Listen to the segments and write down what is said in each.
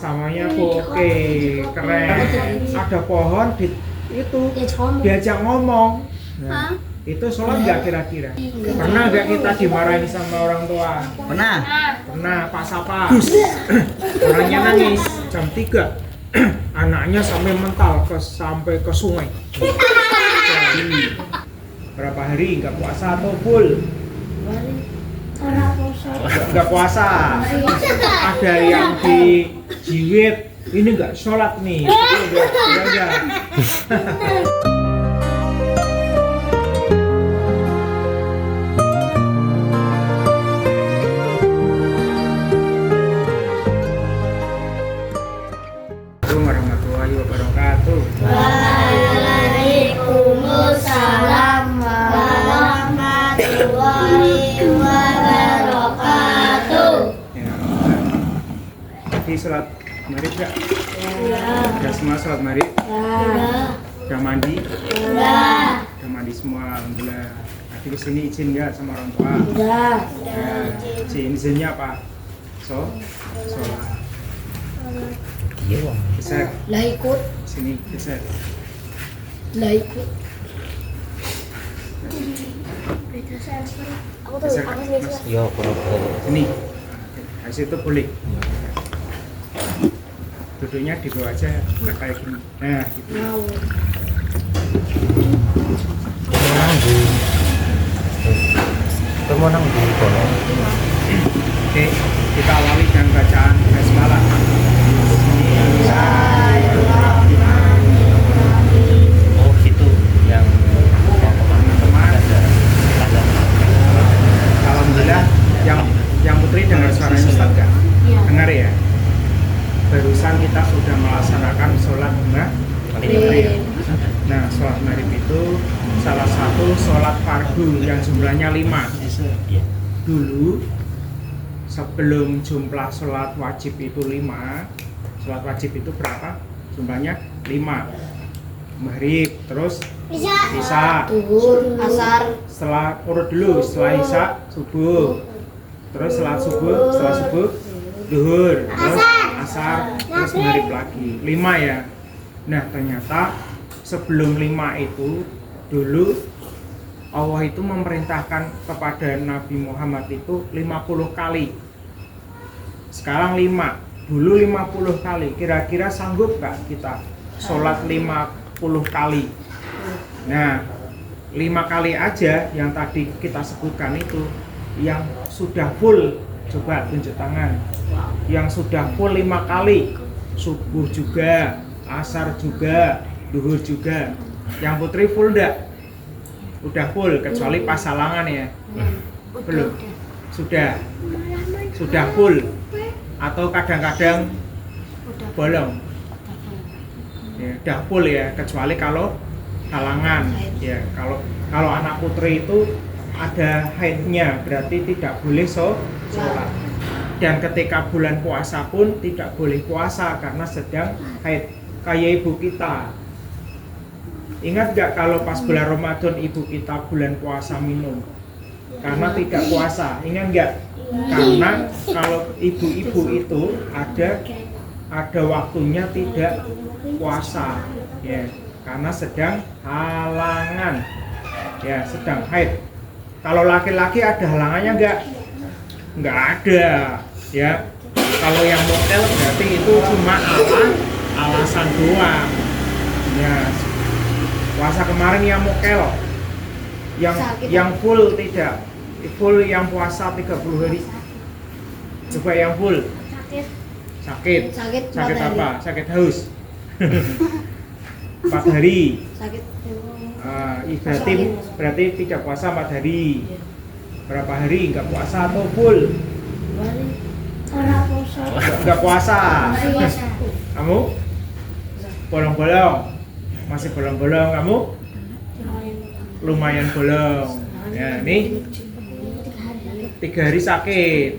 samanya oke, keren. Ada pohon di itu diajak ngomong. Nah, itu sholat nggak kira-kira? Pernah nggak kita dimarahin sama orang tua? Pernah. Pernah, Pak Sapa. Orangnya nangis jam 3. Anaknya sampai mental sampai ke sungai. Jadi, berapa hari nggak puasa atau full? Nggak puasa. Ada yang dijiwit, ini nggak sholat nih. Udah. Warahmatullahi wabarakatuh. Waalaikumsalam warahmatullahi wabarakatuh. Ya. Tadi sholat maghrib nggak? Udah semua sholat maghrib? Udah mandi? Udah mandi semua, alhamdulillah. Tadi kesini izin nggak sama orang tua? Ya. Izinnya apa? Sholat. Iya bang. Geser. Lah ikut. Sini geser. Lah ikut. Aku tuh, Geser, aku Mas. sini. Iya boleh. Sini. Habis itu boleh. Duduknya di bawah aja, nggak kayak gini. Nah, gitu. Menang di. Menang di kono. Oke, kita awali dengan bacaan basmalah. Oh gitu yang Teman-teman, alhamdulillah yang Putri dengar suaranya Ustaz nggak? Dengar ya? Barusan kita sudah melaksanakan sholat maghrib. Nah, sholat maghrib itu salah satu sholat fardu yang jumlahnya 5. Dulu sebelum jumlah sholat wajib itu 5, sholat wajib itu berapa? Jumlahnya 5. Maghrib, terus isya, Tuhur, asar, setelah urut dulu, setelah isya subuh, terus setelah subuh duhur, terus asar, terus maghrib lagi. 5 ya. Nah, ternyata sebelum 5 itu dulu Allah itu memerintahkan kepada Nabi Muhammad itu 50 kali. Sekarang 5, dulu 50 kali. Kira-kira sanggup nggak kita sholat 50 kali? Nah, 5 kali aja yang tadi kita sebutkan itu, yang sudah full, coba tunjuk tangan. Yang sudah full 5 kali, subuh juga, asar juga, duhur juga. Yang Putri full enggak? Udah full, kecuali pas halangan ya? Belum? Sudah full? Atau kadang-kadang bolong? Ya, udah full ya, kecuali kalau halangan ya. Kalau anak Putri itu ada haidnya, berarti tidak boleh sholat. Dan ketika bulan puasa pun tidak boleh puasa karena sedang haid, kayak ibu kita. Ingat gak kalau pas bulan Ramadan ibu kita bulan puasa minum? Karena tidak puasa, ingat gak? Karena kalau ibu-ibu itu ada waktunya tidak puasa ya, karena sedang halangan ya, sedang haid. Kalau laki-laki ada halangannya nggak ada ya. Kalau yang motel berarti itu cuma alasan doang ya. Puasa kemarin yang mokel, yang full tidak, full yang puasa 30 hari. Coba yang full. Sakit apa? Sakit haus. 4 hari. Berarti tidak puasa 4 hari. Berapa hari nggak puasa atau full? Nggak puasa. Kamu? Bolong-bolong. Masih bolong-bolong kamu? Lumayan bolong. Ya, ini 3 hari sakit.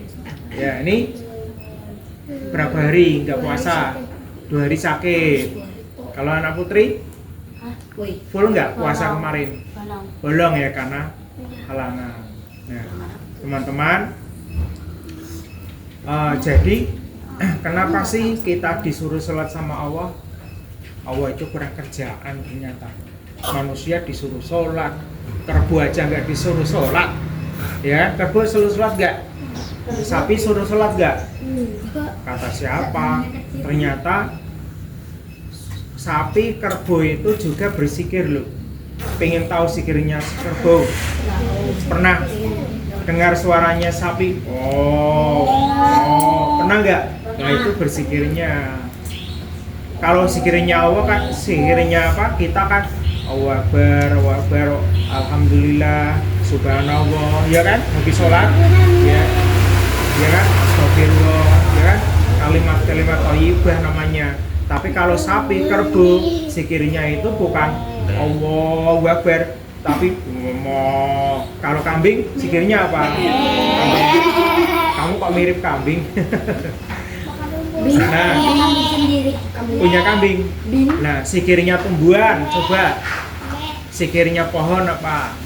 Ya, ini berapa hari nggak puasa? 2 hari sakit. Kalau anak Putri? Full nggak puasa kemarin? Bolong ya, karena halangan. Nah, teman-teman, jadi kenapa sih kita disuruh sholat sama Allah? Allah itu kurang kerjaan ternyata. Manusia disuruh sholat, kerbau aja nggak disuruh sholat. Ya, kerbau suruh sholat nggak? Sapi suruh sholat nggak? Kata siapa? Ternyata sapi, kerbau itu juga berzikir loh. Pengen tahu zikirnya kerbau? Pernah dengar suaranya sapi? Pernah nggak? Nah itu berzikirnya. Kalau zikirnya Allah kan, zikirnya apa? Kita kan Allahu Akbar, Alhamdulillah, Subhanallah, ya kan? Habis sholat, ya kan? Astagfirullah, ya kan? Kalimat-kalimat thayyibah namanya. Tapi kalau sapi, kerbau, zikirnya itu bukan Allahu Akbar, tapi kalau kambing, zikirnya apa? Kamu kok mirip kambing? Nah, punya kambing. Nah, zikirnya tumbuhan, coba. Zikirnya pohon apa?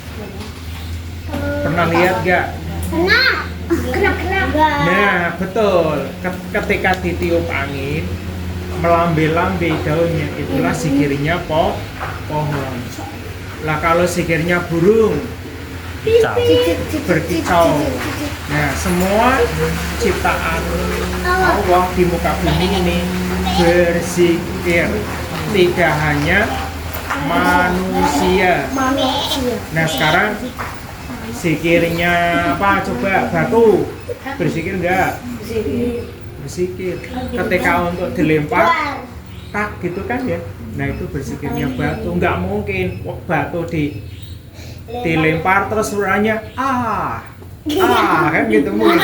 Pernah lihat gak? Nah, betul. Ketika ditiup angin, melambai-lambai daunnya, itulah zikirnya pohon. Lah kalau zikirnya burung, berkicau. Nah, semua ciptaan Allah di muka bumi ini berzikir, tidak hanya manusia. Nah, sekarang zikirnya apa? Coba batu berzikir enggak? Berzikir. Ketika untuk dilempar, tak gitu kan ya. Nah, itu berzikirnya batu. Enggak mungkin batu dilempar terus suaranya kan gitu mungkin.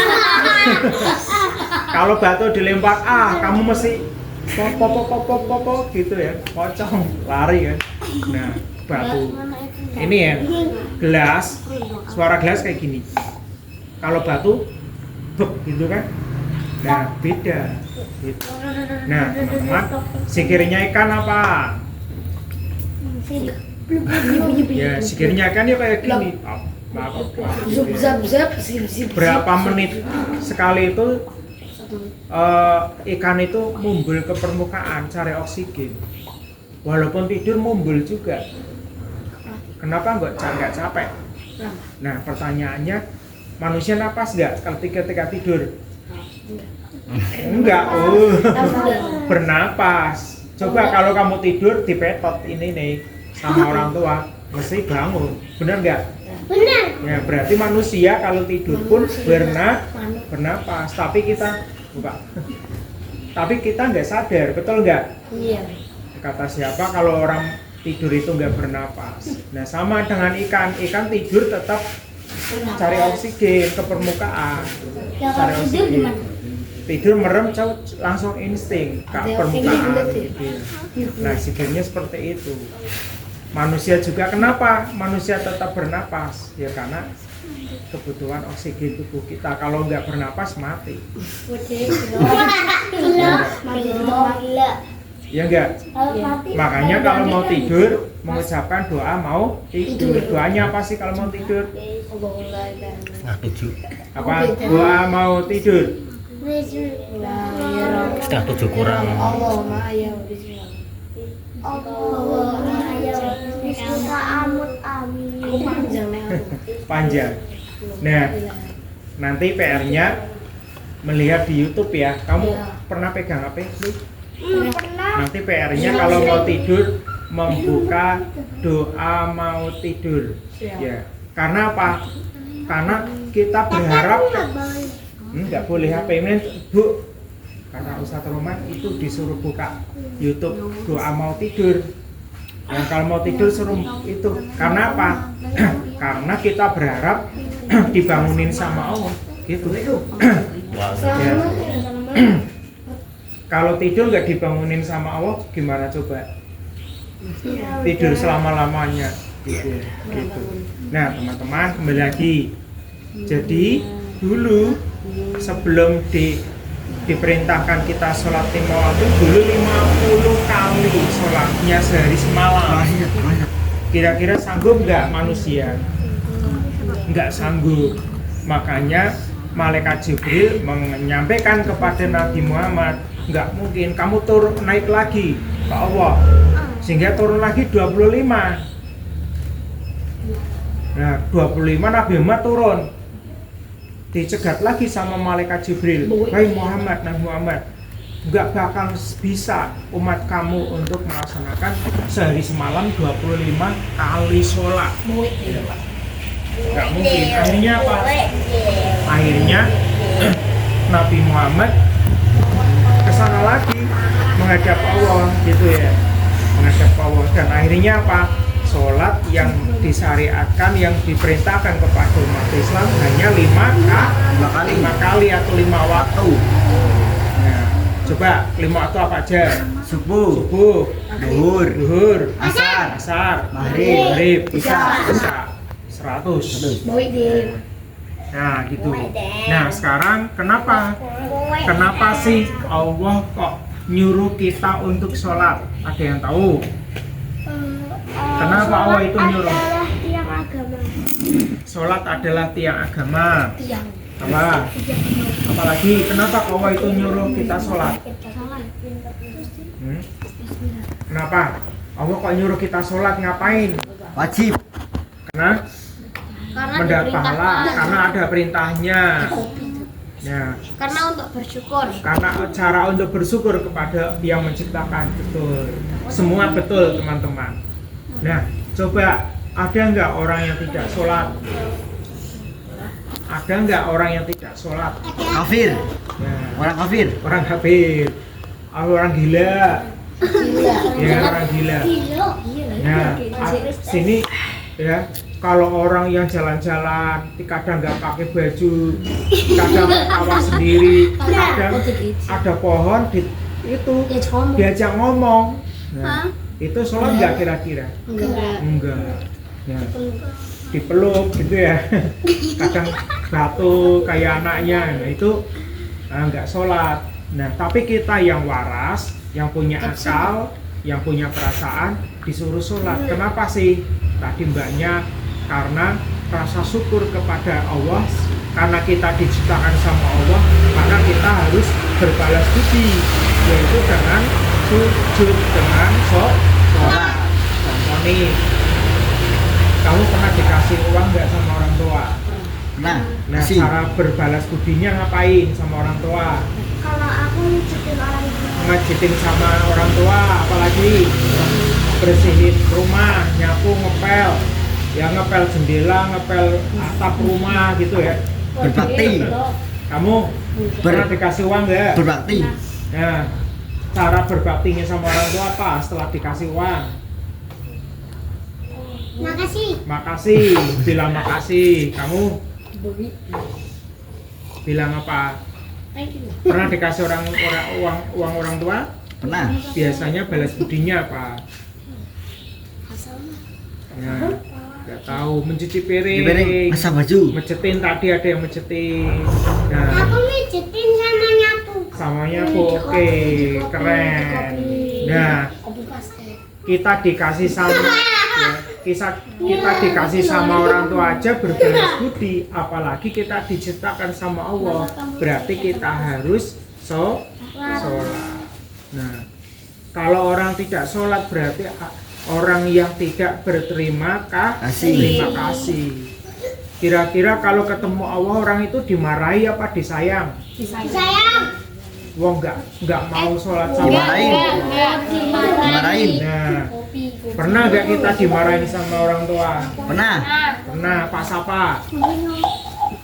Kalau batu dilempar kamu mesti pop gitu ya, pocong lari kan. Nah, batu ini ya, gelas, suara gelas kayak gini. Kalau batu bek gitu kan. Nah, beda gitu. Nah, teman-teman, zikirnya ikan apa? Ya, zikirnya ikan ya kayak gini. Berapa menit sekali itu ikan itu mumbul ke permukaan cari oksigen. Walaupun tidur mumbul juga. Kenapa nggak capek? Nah, pertanyaannya, manusia napas nggak ketika tidur? Enggak. Bernapas. Coba kalau kamu tidur dipetot ini nih sama orang tua, mesti bangun. Benar nggak? Benar. Ya, berarti manusia kalau tidur pun bernapas, tapi kita nggak sadar, betul nggak? Iya. Kata siapa kalau orang tidur itu nggak bernapas? Nah, sama dengan ikan tidur tetap cari oksigen ke permukaan. Cari oksigen. Tidur merem langsung insting ke permukaan. Nah, zikirnya seperti itu. Manusia juga, kenapa manusia tetap bernapas? Ya karena kebutuhan oksigen tubuh kita. Kalau nggak bernapas mati. Ya enggak? Makanya kalau mau tidur mengucapkan doa mau tidur. Doanya apa sih kalau mau tidur? Apa? Doa mau tidur. Setengah 7 kurang. Panjang. Nah, nanti PR-nya melihat di YouTube ya. Kamu pernah pegang HP? Nanti PR-nya kalau mau tidur membuka doa mau tidur. Ya. Karena apa? Karena kita berharap nggak boleh HP ini, Bu. Karena Ustaz Roman itu disuruh buka YouTube doa mau tidur. Yang kalau mau tidur suruh itu. Karena apa? Karena kita berharap dibangunin sama Allah. Gitu. Ya. Kalau tidur nggak dibangunin sama Allah, gimana coba? Tidur selama-lamanya. Gitu. Nah, teman-teman, kembali lagi. Jadi dulu sebelum diperintahkan kita sholat lima waktu, dulu 50 kali sholatnya sehari semalam. Kira-kira sanggup nggak manusia? Nggak sanggup. Makanya malaikat Jibril menyampaikan kepada Nabi Muhammad, nggak mungkin kamu turun naik lagi ke Allah, sehingga turun lagi 25. Nah 25 Nabi Muhammad turun, dicegat lagi sama malaikat Jibril, hai Muhammad, Nabi Muhammad, nggak bakal bisa umat kamu untuk melaksanakan sehari semalam 25 kali sholat. Nggak mungkin. Akhirnya apa? Akhirnya Nabi Muhammad kesana lagi menghadap Allah gitu ya, menghadap Allah. Dan akhirnya apa? Sholat yang disyariatkan, yang diperintahkan kepada umat Islam hanya 5 kali atau 5 waktu. Nah, coba 5 waktu apa aja? Subuh, Duhur, asar, maghrib, isya. 100. Nah gitu. Nah sekarang kenapa sih Allah kok nyuruh kita untuk sholat? Ada yang tahu? Kenapa Allah itu nyuruh? Sholat adalah tiang agama. Apa? Apalagi kenapa Allah itu nyuruh kita sholat? Kenapa? Allah kok nyuruh kita sholat, ngapain? wajib. Karena mendapat pahala, karena ada perintahnya. Ya. Karena untuk bersyukur. Karena cara untuk bersyukur kepada yang menciptakan, betul. Semua betul teman-teman. Nah, coba ada nggak orang yang tidak sholat? Ada nggak orang yang tidak sholat? Kafir. Nah, Orang kafir. orang kafir, orang gila, ya orang gila. Nah, sini ya. Kalau orang yang jalan-jalan, kadang nggak pakai baju, kadang ketawa sendiri, kadang ada pohon itu diajak ngomong. Nah, itu sholat nggak kira-kira? Enggak. Ya. Dipeluk gitu ya. Kadang batu kayak anaknya, nah itu nggak sholat. Nah, tapi kita yang waras, yang punya akal, yang punya perasaan, disuruh sholat. Kenapa sih? Tadi mbaknya karena rasa syukur kepada Allah, karena kita diciptakan sama Allah, maka kita harus berbalas budi, yaitu dengan sujud, dengan sholat. Contoh nih, kamu pernah dikasih uang nggak sama orang tua? Nah, Nah, cara berbalas budinya ngapain sama orang tua? Kalau aku ngejitin orang tua. Ngejitin sama orang tua, apalagi bersihin rumah, nyapu, ngepel, ya ngepel jendela, ngepel atap rumah gitu ya. berbakti. Kamu pernah dikasih uang nggak? Berbakti. Nah, cara berbaktinya sama orang tua apa setelah dikasih uang? Makasih, bilang makasih. Kamu bilang apa? Pernah dikasih uang orang tua? Pernah. Biasanya balas budinya apa? Ya, nggak tahu. Mencuci piring, Masak baju. mencetin, tadi ada yang mencetin. Nah, Aku ngejitin sama nyapu. sama nyapu, oke, keren. Nah, kita dikasih sama ya, kita dikasih sama orang tua aja berbalas budi, apalagi kita diciptakan sama Allah, berarti kita harus sholat. Nah, kalau orang tidak sholat berarti orang yang tidak berterima terima kasih. Kira-kira kalau ketemu Allah orang itu dimarahi apa disayang? Disayang. Wong nggak mau sholat sama Dimarahin. Dimarahin. Nah, pernah nggak kita dimarahin sama orang tua? Pernah. Pernah. Pas apa?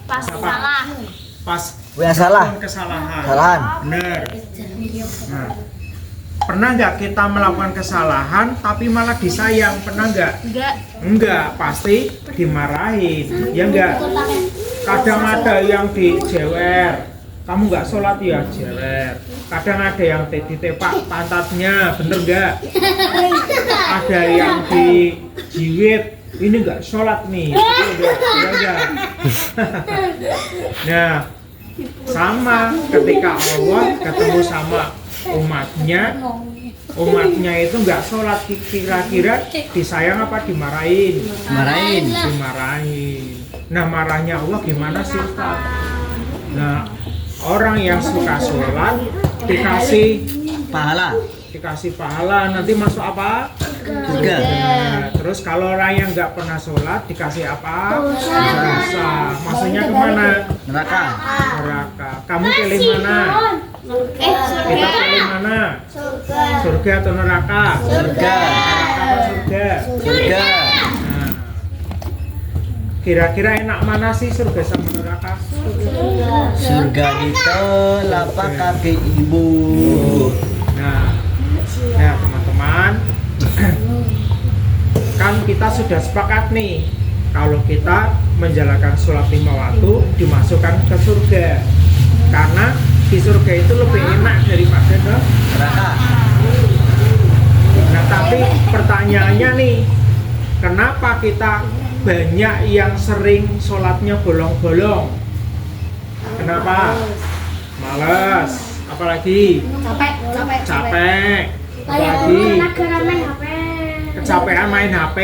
Pas salah. Pas Ya salah. kesalahan. Kesalahan. Bener. Nah, pernah nggak kita melakukan kesalahan tapi malah disayang? Pernah nggak? Enggak, pasti dimarahin. Ya enggak. Kadang ada yang dijewer. Kamu nggak sholat ya, jewer. Kadang ada yang ditepak pantatnya, bener nggak? Ada yang dijiwit, ini nggak sholat nih, ya enggak? Nah, sama ketika Allah ketemu sama umatnya itu nggak sholat, kira-kira disayang apa dimarahin? Dimarahin. Dimarahin. Nah, marahnya Allah gimana sih Ustaz? Nah, orang yang suka sholat dikasih Pahala. nanti masuk apa? Surga. Nah, terus kalau orang yang nggak pernah sholat dikasih apa? Dosa. Maksudnya kemana? Neraka. Neraka. Kamu pilih mana? Kita pilih mana? Surga atau neraka? Surga. Neraka apa surga? Surga. Nah, kira-kira enak mana sih surga sama neraka? Surga itu lapak kaki ibu. Nah, ya teman-teman, kan kita sudah sepakat nih kalau kita menjalankan sholat 5 waktu dimasukkan ke surga, karena di surga itu lebih enak daripada Neraka. Nah, tapi pertanyaannya nih, kenapa kita banyak yang sering sholatnya bolong-bolong? Kenapa? Males. Apalagi? Capek. Apalagi? Kecapean main HP,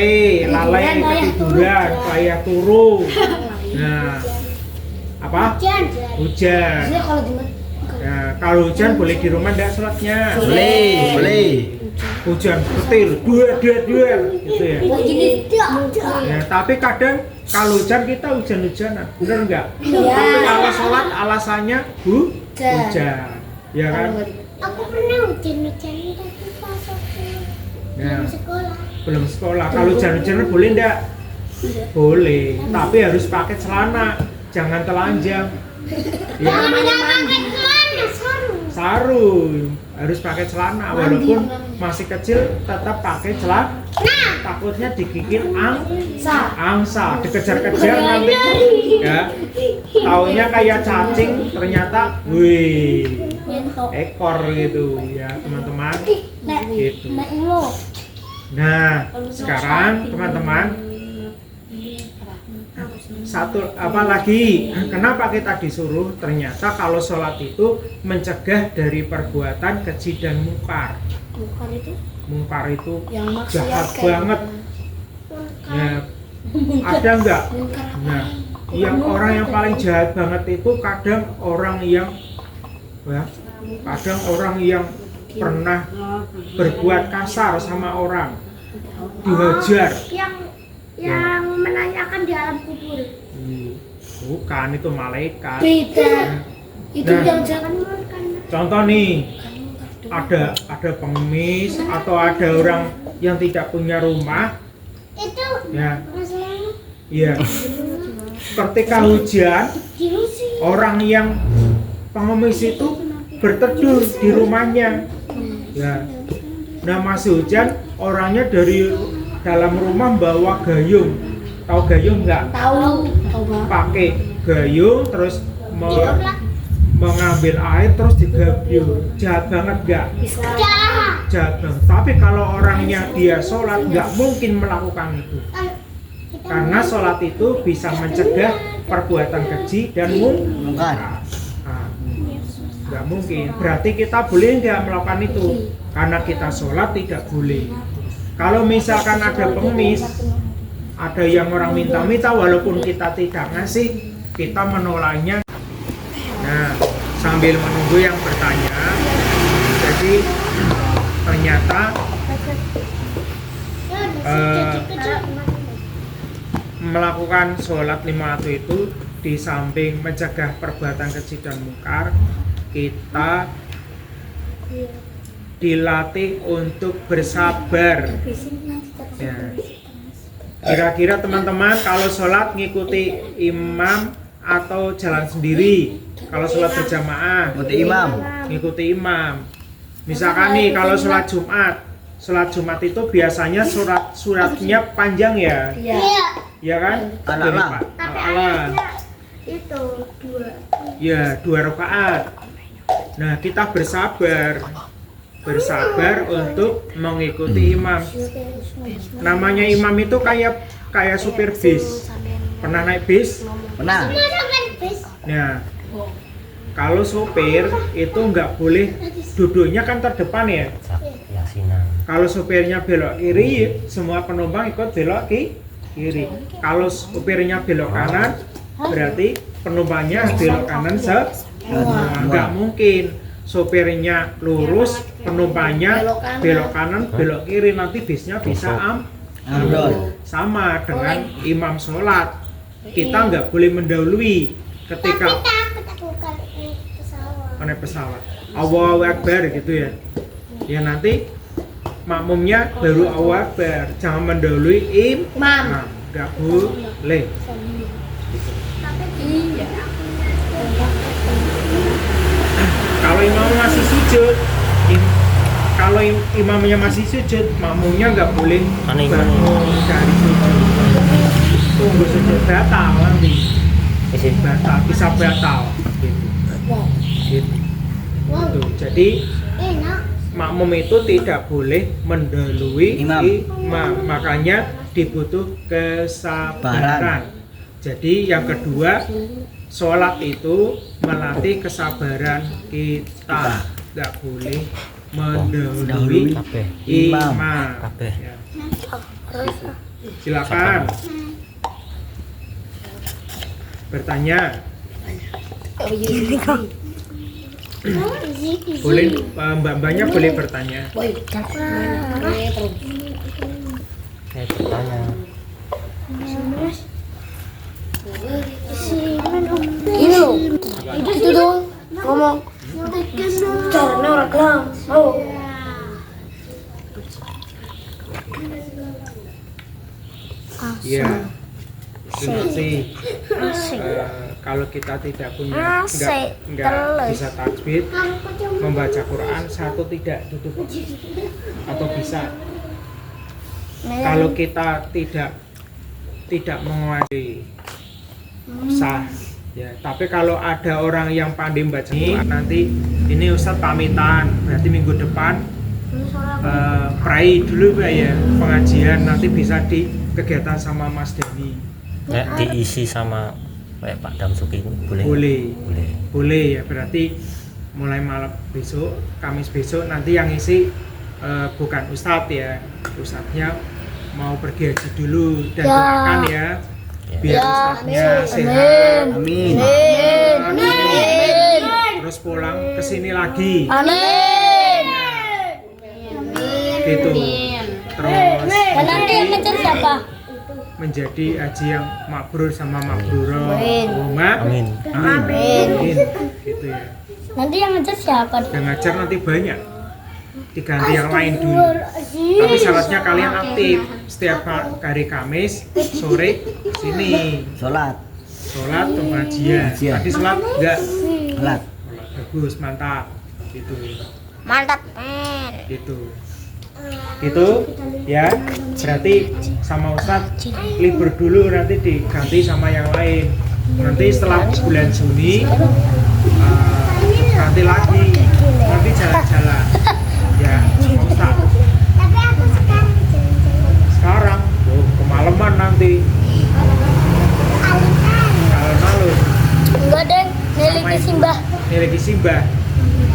lalai ketiduran, payah turu. Nah, apa? Hujan. Nah, kalau hujan boleh di rumah enggak sholatnya? Boleh. Hujan petir, duel gitu ya. Ya, tapi kadang kalau hujan kita hujan-hujanan, bener nggak? Tapi kalau sholat alasannya hujan, ya kan? Aku pernah hujan-hujanan tapi pas aku Ya, belum sekolah. belum sekolah. Kalau hujan-hujanan boleh nggak? Boleh, tapi harus pakai celana, jangan telanjang. Ya, Pakai celana sarung, harus pakai celana, walaupun masih kecil tetap pakai celana. Takutnya digigit angsa, dikejar-kejar nanti, ya. Taunya kayak cacing, ternyata, wih, ekor gitu, ya teman-teman. Gitu. Nah, sekarang teman-teman, satu apa lagi? Kenapa kita disuruh? Ternyata kalau sholat itu mencegah dari perbuatan keji dan mungkar. Mungkar itu yang jahat maksiat banget. Ya, ada nggak? Nah, yang orang yang paling jahat banget itu kadang orang yang, ya, kadang orang yang pernah berbuat kasar sama orang, dihajar. yang menanyakan di alam kubur. Bukan, itu malaikat. Beda. Itu Nah, yang jangan contoh nih, ada pengemis atau ada orang yang tidak punya rumah, Itu ya, masalahnya iya. Ketika hujan, dilusi. orang yang pengemis itu berteduh di rumahnya, ya. Nah, masih hujan, orangnya dari dalam rumah bawa gayung. Tahu gayung nggak? tahu Pakai gayung terus mengambil air terus digabyur. Jahat banget nggak? Jahat banget. Tapi kalau orangnya dia sholat nggak mungkin melakukan itu, karena sholat itu bisa mencegah perbuatan keji dan Mungkar. Nah, nggak mungkin. Berarti kita boleh nggak melakukan itu? Karena kita sholat tidak boleh. Kalau misalkan ada pengemis, ada yang orang minta-minta, walaupun kita tidak ngasih, kita menolaknya. Nah, sambil menunggu yang bertanya, jadi ternyata melakukan sholat 5 waktu itu di samping mencegah perbuatan keji dan mungkar, kita dilatih untuk bersabar. Ya. Kira-kira teman-teman kalau sholat ngikuti imam atau jalan sendiri? Kalau sholat berjamaah Ikuti imam. ngikuti imam. Misalkan nih kalau sholat Jumat itu biasanya suratnya panjang ya, ya kan? Ala-ala. Ala-ala. Itu 2. Ya, 2 rakaat. Nah, kita bersabar untuk mengikuti imam. Namanya imam itu kayak supir bis. Pernah naik bis? Pernah. Nah, kalau supir itu nggak boleh duduknya kan terdepan ya. Kalau supirnya belok kiri, semua penumpang ikut belok kiri. Kalau supirnya belok kanan, berarti penumpangnya belok kanan nggak mungkin. Sopirnya lurus, penumpangnya belok kanan, belok kiri, nanti bisnya bisa Ambrol. sama dengan imam sholat. Kita nggak boleh mendahului ketika Takut kalau naik pesawat. naik pesawat. Allahu Akbar gitu ya. Ya nanti makmumnya baru Allahu Akbar, jangan mendahului imam. Nggak boleh. Kalau imam masih sujud, kalau imamnya masih sujud, makmumnya nggak boleh bangun dari sujud. Tunggu sujud batal nanti. Batal, bisa batal. Gitu. Gitu. Jadi Enak. makmum itu tidak boleh mendahului Imam. imam, makanya dibutuh kesabaran. Jadi yang kedua, sholat itu melatih kesabaran kita, nggak boleh mendahului imam. Ya. Silakan bertanya. Boleh, mbak-mbaknya boleh bertanya. Saya bertanya. Ini loh. Itu dong. Ngomong. Caranya orang kelam. Oh. Iya. Sih. Kalau kita tidak punya nggak bisa tajwid, membaca Quran satu tidak tutup atau bisa. Kalau kita tidak menguasai sah ya, tapi kalau ada orang yang pandai membaca Quran, nanti ini Ustadz pamitan, berarti minggu depan pray dulu Pak ya, pengajian nanti bisa di kegiatan sama Mas Denny. Diisi sama kayak Pak Damsuki boleh? Boleh ya, berarti mulai malam besok, Kamis besok nanti yang isi bukan Ustadz ya, Ustadznya mau pergi haji dulu dan doakan ya biar Ustadznya sehat. Amin. Terus pulang ke sini lagi. Amin. Gitu. Terus Dan nanti yang ngejar siapa? menjadi haji yang mabrur sama mabrurah. Amin. Amin. Gitu ya. Nanti yang ngejar siapa? Yang ngajar nanti banyak. Diganti yang lain dulu. Tapi syaratnya kalian aktif setiap hari Kamis sore sini. Sholat. Sholat pengajian. Tadi sholat enggak? Sholat. Bagus, mantap. Gitu. Mantap. Gitu. Gitu ya. Berarti sama Ustadz libur dulu, nanti diganti sama yang lain. Nanti setelah bulan Juni nanti lagi. Nanti jalan-jalan. Ya, sama Ustadz. Tapi aku sekarang jalan-jalan. Sekarang, kemalaman nanti. Alun-alun. Enggak deh, miliki Simbah. Miliki Simbah.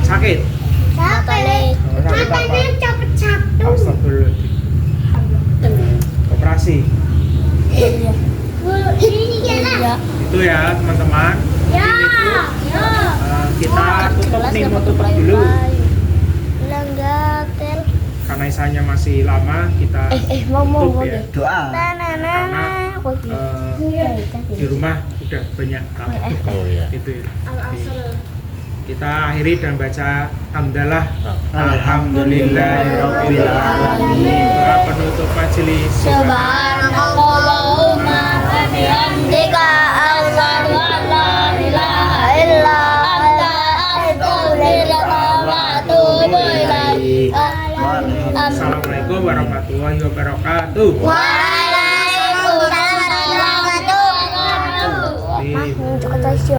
Sakit. Sakit. Matanya capek-capek. Astagfirullahaladzim. Operasi. Iya. Iya. Itu ya teman-teman. Ya. Ya. Kita tutup nih, mau tutup dulu. Langgatel. Karena isanya masih lama, kita tutup ya. Doa. Karena di rumah udah banyak tamu. Oh iya. Gitu ya. Kita akhiri dan baca hamdalah. Alhamdulillahirabbil alamin. Doa penutup majelis. Subhanallahumma wa bihamdika asyhadu an la ilaha illa anta astaghfiruka wa atubu ilaik. Assalamualaikum warahmatullahi wabarakatuh. Waalaikumsalam warahmatullahi wabarakatuh.